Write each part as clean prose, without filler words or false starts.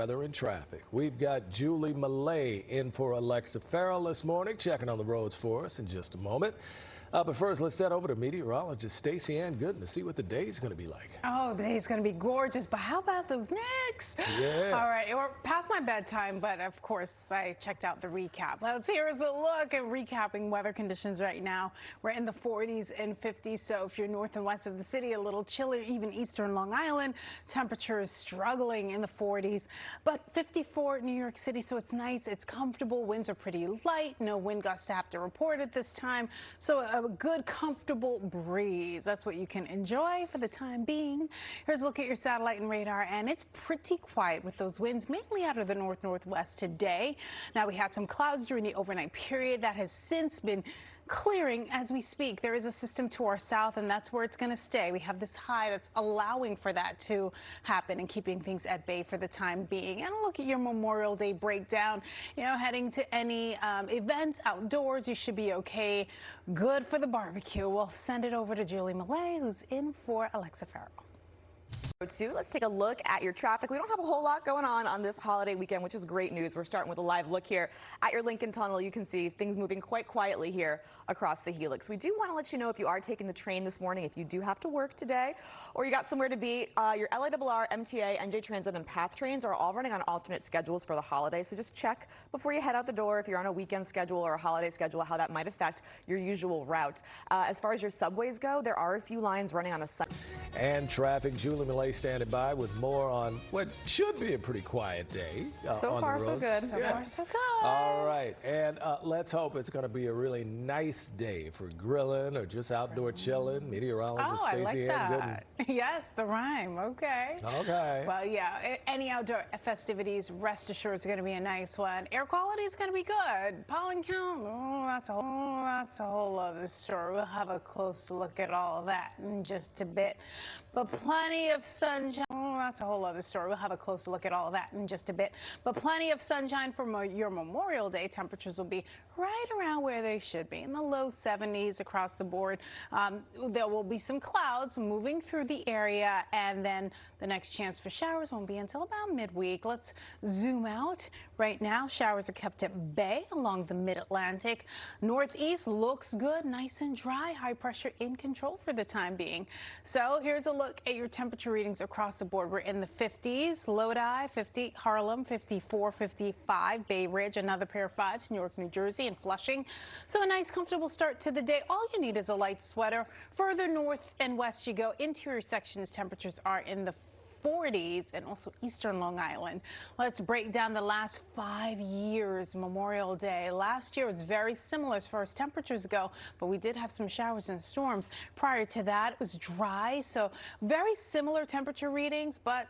Weather and traffic. We've got Julie Millay in for Alexa Farrell this morning, checking on the roads for us in just a moment. But first, let's head over to meteorologist Stacy Ann Gooden to see what the day's going to be like. Oh, the day's going to be gorgeous, but how about those Knicks? Yeah. All right, we're past my bedtime, but of course I checked out the recap. Here's a look at recapping weather conditions right now. We're in the 40s and 50s, so if you're north and west of the city, a little chilly, even eastern Long Island. Temperature is struggling in the 40s, but 54 New York City, so it's nice, it's comfortable. Winds are pretty light, no wind gusts to have to report at this time, so a good, comfortable breeze. That's what you can enjoy for the time being. Here's a look at your satellite and radar, and it's pretty quiet with those winds mainly out of the north-northwest today. Now, we had some clouds during the overnight period that has since been clearing as we speak. There is a system to our south, and that's where it's going to stay. We have this high that's allowing for that to happen and keeping things at bay for the time being. And look at your Memorial Day breakdown. You know, heading to any events outdoors, you should be okay. Good for the barbecue. We'll send it over to Julie Millay, who's in for Alexa Farrell. Let's take a look at your traffic. We don't have a whole lot going on this holiday weekend, which is great news. We're starting with a live look here at your Lincoln Tunnel. You can see things moving quite quietly here across the helix. We do want to let you know if you are taking the train this morning, if you do have to work today or you got somewhere to be, your LIRR, MTA, NJ Transit, and PATH trains are all running on alternate schedules for the holiday. So just check before you head out the door if you're on a weekend schedule or a holiday schedule, how that might affect your usual route. As far as your subways go, there are a few lines running on a Sunday. And traffic, Julie Millay standing by with more on what should be a pretty quiet day. So far, so good. So far, so good. All right, and let's hope it's going to be a really nice day for grilling or just outdoor chilling. Meteorologist Stacy Ann Gooden. Yes, the rhyme. Okay. Okay. Well, yeah, any outdoor festivities, rest assured it's going to be a nice one. Air quality is going to be good. Pollen count, that's a whole other story. We'll have a close look at all of that in just a bit. But plenty of sunshine. That's a whole other story. We'll have a closer look at all of that in just a bit. But plenty of sunshine for your Memorial Day. Temperatures will be right around where they should be, in the low 70s across the board. There will be some clouds moving through the area, and then the next chance for showers won't be until about midweek. Let's zoom out. Right now, showers are kept at bay along the mid-Atlantic. Northeast looks good, nice and dry. High pressure in control for the time being. So here's a look at your temperature readings across the board. We're in the 50s, Lodi, 50, Harlem, 54, 55, Bay Ridge, another pair of fives, Newark, New Jersey, and Flushing. So a nice, comfortable start to the day. All you need is a light sweater. Further north and west you go, interior sections temperatures are in the 40s and also eastern Long Island. Let's break down the last 5 years Memorial Day. Last year was very similar as far as temperatures go, but we did have some showers and storms. Prior to that, it was dry, so very similar temperature readings, but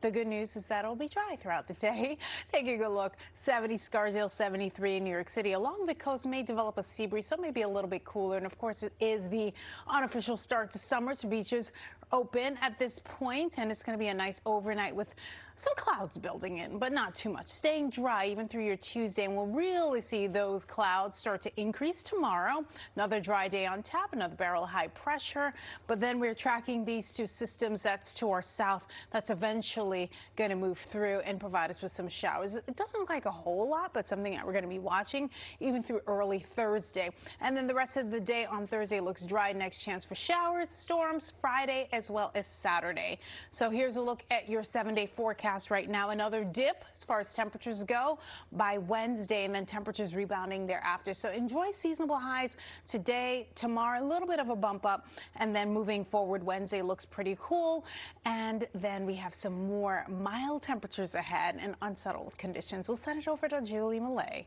the good news is that it'll be dry throughout the day. Taking a look, 70 Scarsdale, 73 in New York City. Along the coast may develop a sea breeze, so it may be a little bit cooler. And of course, it is the unofficial start to summer, so beaches open at this point, and it's going to be a nice overnight with some clouds building in, but not too much. Staying dry even through your Tuesday, and we'll really see those clouds start to increase tomorrow. Another dry day on tap, another barrel of high pressure, but then we're tracking these two systems that's to our south that's eventually going to move through and provide us with some showers. It doesn't look like a whole lot, but something that we're going to be watching even through early Thursday. And then the rest of the day on Thursday looks dry. Next chance for showers, storms Friday as well as Saturday. So here's a look at your 7-day forecast right now. Another dip as far as temperatures go by Wednesday, and then temperatures rebounding thereafter. So enjoy seasonable highs today, tomorrow, a little bit of a bump up, and then moving forward, Wednesday looks pretty cool. And then we have some more mild temperatures ahead and unsettled conditions. We'll send it over to Julie Millay.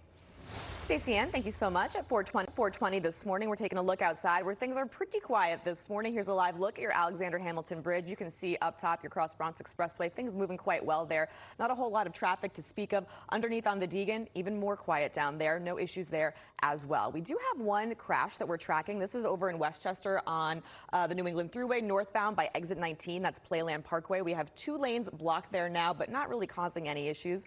Stacy Ann, thank you so much. At 4:20 this morning, we're taking a look outside where things are pretty quiet this morning. Here's a live look at your Alexander Hamilton Bridge. You can see up top your Cross Bronx Expressway. Things moving quite well there. Not a whole lot of traffic to speak of. Underneath on the Deegan, even more quiet down there. No issues there as well. We do have one crash that we're tracking. This is over in Westchester on the New England Thruway northbound by exit 19. That's Playland Parkway. We have 2 lanes blocked there now, but not really causing any issues.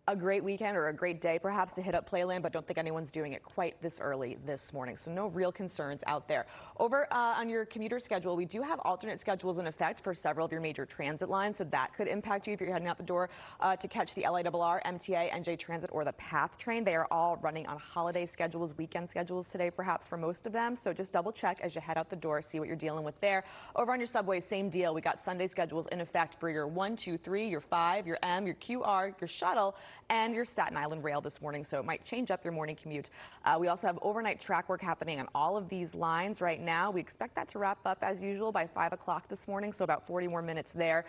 a great weekend or a great day perhaps to hit up Playland, but don't think anyone's doing it quite this early this morning. So no real concerns out there. Over on your commuter schedule, we do have alternate schedules in effect for several of your major transit lines, so that could impact you if you're heading out the door to catch the LIRR, MTA, NJ Transit, or the PATH train. They are all running on holiday schedules, weekend schedules today perhaps for most of them. So just double check as you head out the door, see what you're dealing with there. Over on your subway, same deal. We got Sunday schedules in effect for your 1, 2, 3, your 5, your M, your QR, your shuttle, and your Staten Island rail this morning, so it might change up your morning commute. We also have overnight track work happening on all of these lines right now. We expect that to wrap up as usual by 5 o'clock this morning, so about 40 more minutes there.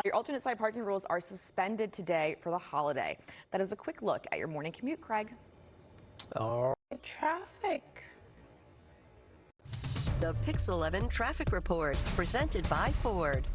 Your alternate side parking rules are suspended today for the holiday. That is a quick look at your morning commute, Craig. All right. Traffic. The Pix 11 traffic report presented by Ford.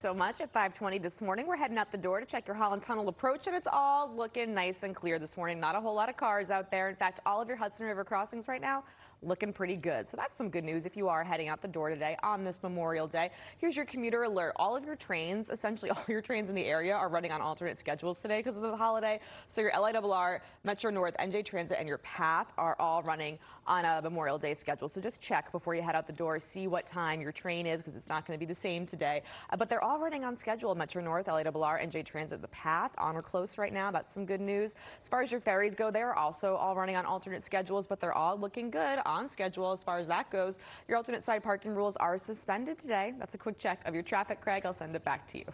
So much at 5:20 this morning. We're heading out the door to check your Holland Tunnel approach, and it's all looking nice and clear this morning. Not a whole lot of cars out there. In fact, all of your Hudson River crossings right now looking pretty good. So that's some good news if you are heading out the door today on this Memorial Day. Here's your commuter alert. All of your trains, essentially all your trains in the area, are running on alternate schedules today because of the holiday. So your LIRR, Metro North, NJ Transit, and your PATH are all running on a Memorial Day schedule. So just check before you head out the door, see what time your train is, because it's not going to be the same today. But they're all running on schedule. Metro North, LIRR, NJ Transit, the PATH on or close right now. That's some good news. As far as your ferries go, they are also all running on alternate schedules, but they're all looking good on schedule as far as that goes. Your alternate side parking rules are suspended today. That's a quick check of your traffic, Craig. I'll send it back to you.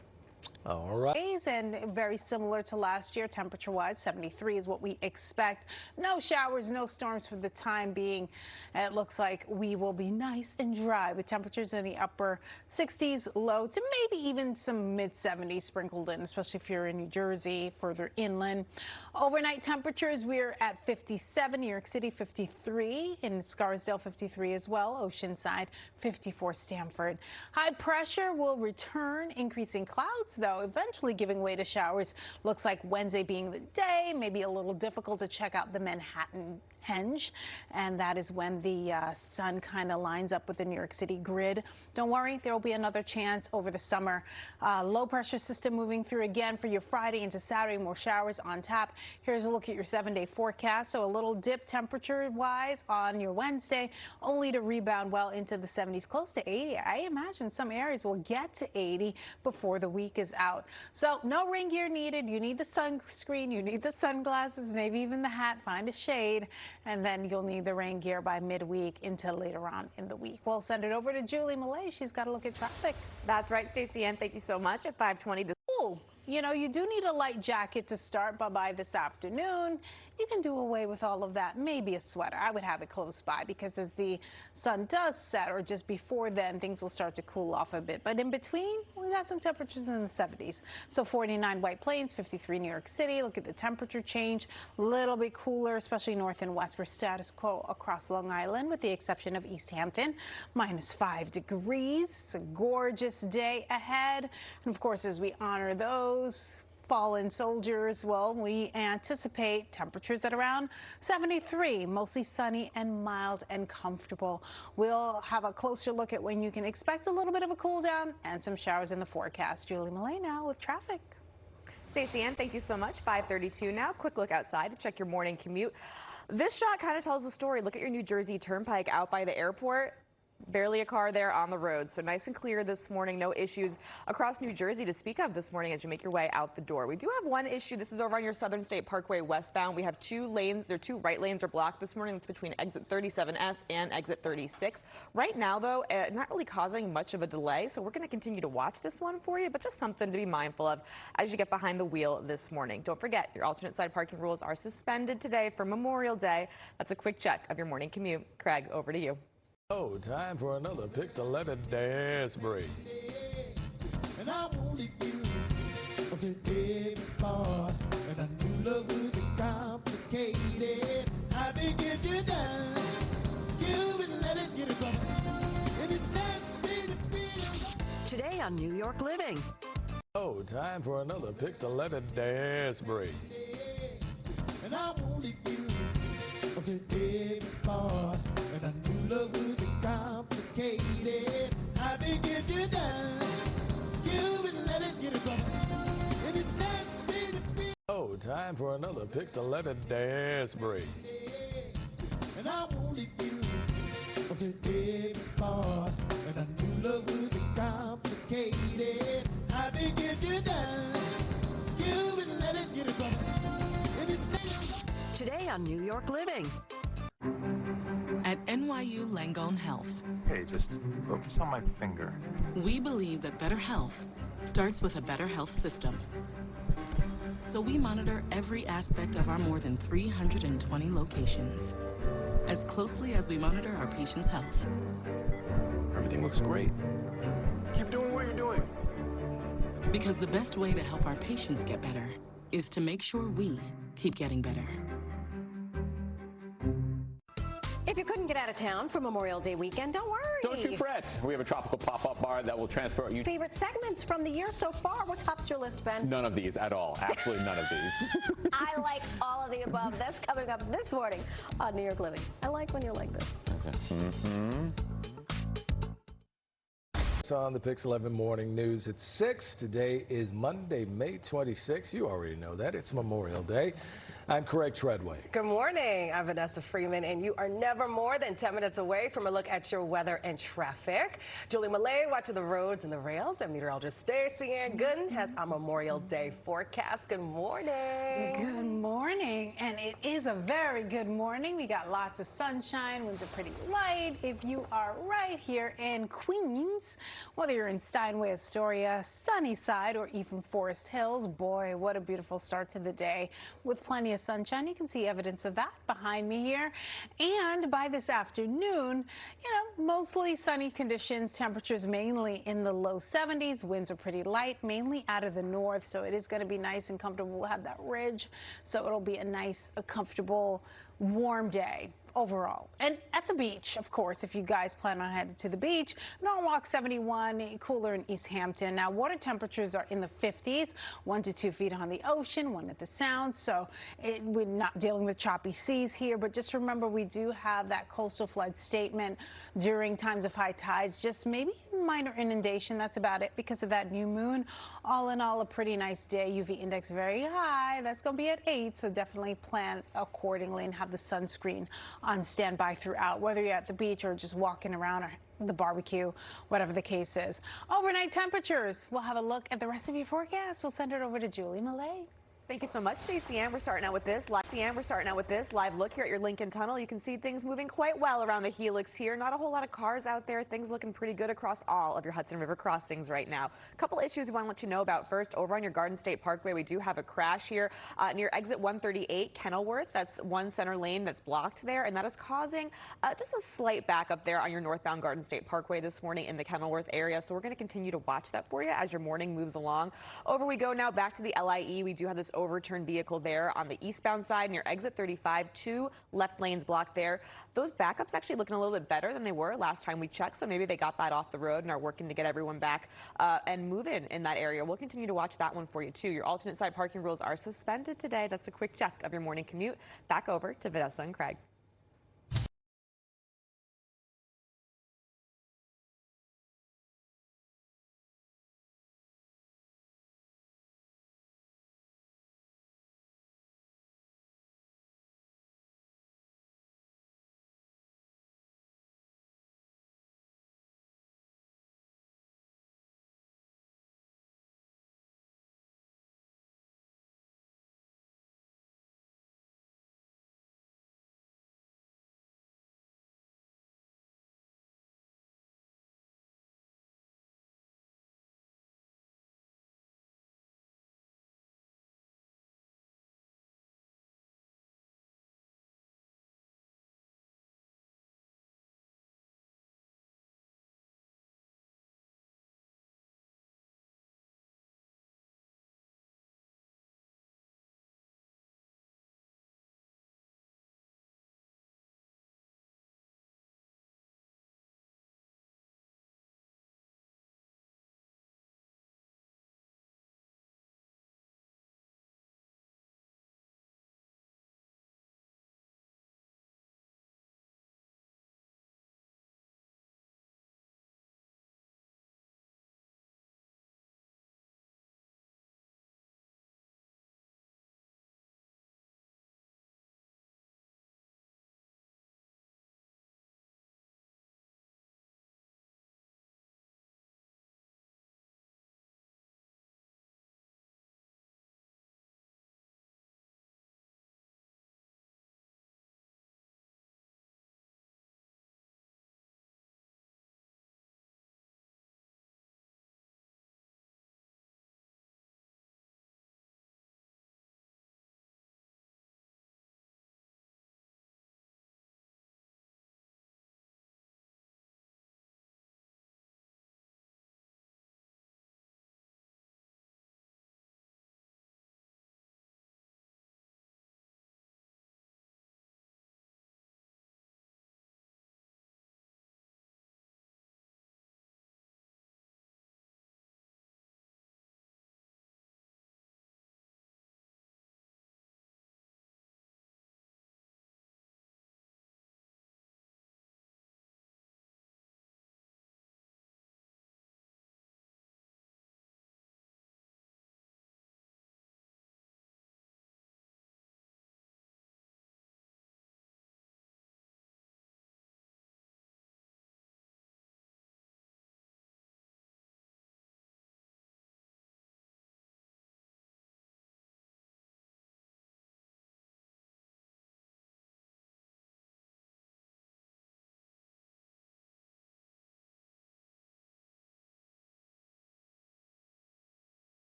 All right. And very similar to last year, temperature-wise, 73 is what we expect. No showers, no storms for the time being. It looks like we will be nice and dry with temperatures in the upper 60s, low to maybe even some mid-70s sprinkled in, especially if you're in New Jersey, further inland. Overnight temperatures, we're at 57, New York City 53, in Scarsdale 53 as well, Oceanside 54, Stamford. High pressure will return, increasing clouds though, eventually giving way to showers. Looks like Wednesday being the day, maybe a little difficult to check out the Manhattan henge, and that is when the sun kind of lines up with the New York City grid. Don't worry, there will be another chance over the summer. Low pressure system moving through again for your Friday into Saturday, more showers on tap. Here's a look at your 7-day forecast. So a little dip temperature wise on your Wednesday, only to rebound well into the 70s, close to 80. I imagine some areas will get to 80 before the week is out. So no rain gear needed. You need the sunscreen, you need the sunglasses, maybe even the hat. Find a shade, and then you'll need the rain gear by midweek into later on in the week. We'll send it over to Julie Millay. She's got a look at traffic. That's right, Stacy Ann. Thank you so much at 5:20 this. You know, you do need a light jacket to start, but by this afternoon, you can do away with all of that. Maybe a sweater. I would have it close by, because as the sun does set, or just before then, things will start to cool off a bit. But in between, we got some temperatures in the 70s. So 49 White Plains, 53 New York City. Look at the temperature change. A little bit cooler, especially north and west, for status quo across Long Island, with the exception of East Hampton. -5 degrees. It's a gorgeous day ahead. And of course, as we honor those fallen soldiers, well, we anticipate temperatures at around 73, mostly sunny and mild and comfortable. We'll have a closer look at when you can expect a little bit of a cool down and some showers in the forecast. Julie Millay now with traffic. Stacy Ann, thank you so much. 5:32 now. Quick look outside to check your morning commute. This shot kind of tells the story. Look at your New Jersey Turnpike out by the airport. Barely a car there on the road, so nice and clear this morning. No issues across New Jersey to speak of this morning as you make your way out the door. We do have one issue. This is over on your Southern State Parkway westbound. We have 2 lanes. Their 2 right lanes are blocked this morning. It's between exit 37S and exit 36. Right now, though, not really causing much of a delay, so we're going to continue to watch this one for you, but just something to be mindful of as you get behind the wheel this morning. Don't forget, your alternate side parking rules are suspended today for Memorial Day. That's a quick check of your morning commute. Craig, over to you. Oh, time for another Pix 11 dance break. And I wanted you of every part, and I knew love would be complicated. I began to dance, you wouldn't let it get it from me, and it's nasty to feel. Today on New York Living. Oh, time for another Pix 11 dance break. And I wanted you of every part, and I knew love would be complicated. I began to dance, you wouldn't let it get it from me, and it's nasty to feel. Oh, time for another Pix 11 dance break. And I wanted you of every part, and I knew love would be complicated. I began to dance, you wouldn't let it get it from me, and it's nasty. Today on New York Living. At NYU Langone Health, Hey, just focus on my finger. we believe that better health starts with a better health system. So we monitor every aspect of our more than 320 locations, as closely as we monitor our patients' health. Everything looks great. Keep doing what you're doing. Because the best way to help our patients get better is to make sure we keep getting better. If you couldn't get out of town for Memorial Day weekend, don't worry. Don't you fret. We have a tropical pop-up bar that will transport you. Favorite segments from the year so far? What tops your list, Ben? None of these at all. Absolutely none of these. I like all of the above. That's coming up this morning on New York Living. I like when you're like this. On the Pix 11 Morning News at 6. Today is Monday, May 26th. You already know that. It's Memorial Day. I'm Craig Treadway. Good morning. I'm Vanessa Freeman, and you are never more than 10 minutes away from a look at your weather and traffic. Julie Millay watching the roads and the rails, and meteorologist Stacy Ann Gooden has our Memorial Day forecast. Good morning. Good morning, and it is a very good morning. We got lots of sunshine. Winds are pretty light. If you are right here in Queens, whether you're in Steinway, Astoria, Sunnyside, or even Forest Hills, boy, what a beautiful start to the day with plenty of sunshine. You can see evidence of that behind me here. And by this afternoon, mostly sunny conditions, temperatures mainly in the low 70s. Winds are pretty light, mainly out of the north, so it is going to be nice and comfortable. We'll have that ridge, so it'll be a nice, comfortable, warm day overall. And at the beach, of course, if you guys plan on heading to the beach, Norwalk 71, cooler in East Hampton. Now, water temperatures are in the 50s, 1 to 2 feet on the ocean, 1 at the sound. So we're not dealing with choppy seas here, but just remember we do have that coastal flood statement during times of high tides, just maybe minor inundation. That's about it because of that new moon. All in all, a pretty nice day. UV index very high. That's going to be at 8, so definitely plan accordingly and have the sunscreen on standby throughout, whether you're at the beach or just walking around or the barbecue, whatever the case is. Overnight temperatures. We'll have a look at the rest of your forecast. We'll send it over to Julie Millay. Thank you so much, Stacy Ann. We're starting out with this. Live look here at your Lincoln Tunnel. You can see things moving quite well around the helix here. Not a whole lot of cars out there. Things looking pretty good across all of your Hudson River crossings right now. A couple issues we want to let you know about. First, over on your Garden State Parkway, we do have a crash here near exit 138 Kenilworth. That's one center lane that's blocked there, and that is causing just a slight backup there on your northbound Garden State Parkway this morning in the Kenilworth area. So we're going to continue to watch that for you as your morning moves along. Over we go now back to the LIE. We do have this overturned vehicle there on the eastbound side near exit 35, 2 left lanes blocked there. Those backups actually looking a little bit better than they were last time we checked, so maybe they got that off the road and are working to get everyone back and moving in that area. We'll continue to watch that one for you too. Your alternate side parking rules are suspended today. That's a quick check of your morning commute. Back over to Vanessa and Craig.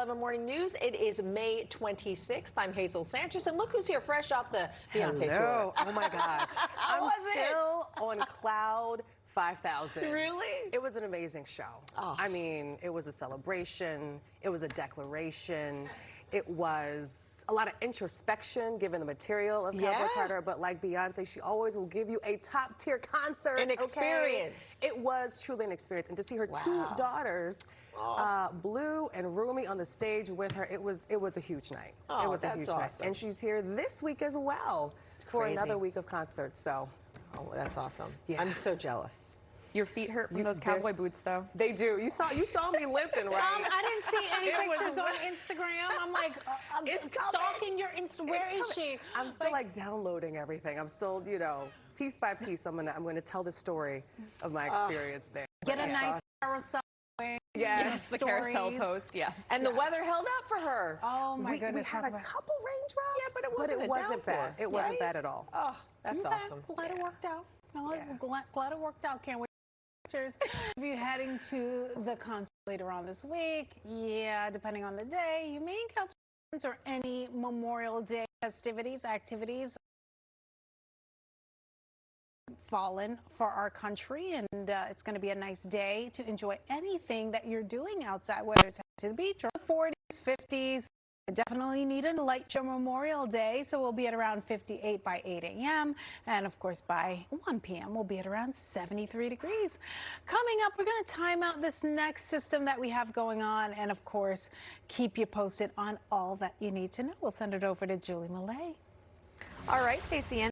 11 Morning News. It is May 26th. I'm Hazel Sanchez, and look who's here fresh off the Beyonce tour. Oh my gosh. I'm still on cloud 5,000. Really? It was an amazing show. Oh. I mean, it was a celebration. It was a declaration. It was a lot of introspection given the material of Cowboy Carter, but like Beyonce, she always will give you a top-tier concert. An experience. Okay? It was truly an experience. And to see her two daughters, Blue and Rumi, on the stage with her, it was a huge night. Oh, it was a huge night. And she's here this week as well for another week of concerts. So, oh, that's awesome. Yeah. I'm so jealous. Your feet hurt from those cowboy boots, though. They do. You saw me limping, right? I didn't see any pictures on Instagram. I'm like, I'm stalking your Insta. Where is she? I'm still like downloading everything. I'm still, you know, piece by piece. I'm gonna tell the story of my experience there. Get a nice carousel. Yes, the carousel post, yes. And the weather held up for her. Oh my goodness. We had a couple raindrops. Yeah, but it wasn't bad. It wasn't bad at all. Oh, that's awesome. Glad it worked out. No, glad it worked out. Can't wait. If you're heading to the concert later on this week, depending on the day, you may encounter or any Memorial Day activities fallen for our country, and it's going to be a nice day to enjoy anything that you're doing outside, whether it's heading to the beach or the 40s, 50s. Definitely need a light show Memorial Day, so we'll be at around 58 by 8 a.m. And of course, by 1 p.m., we'll be at around 73 degrees. Coming up, we're going to time out this next system that we have going on, and of course, keep you posted on all that you need to know. We'll send it over to Julie Millay. All right, Stacy Ann.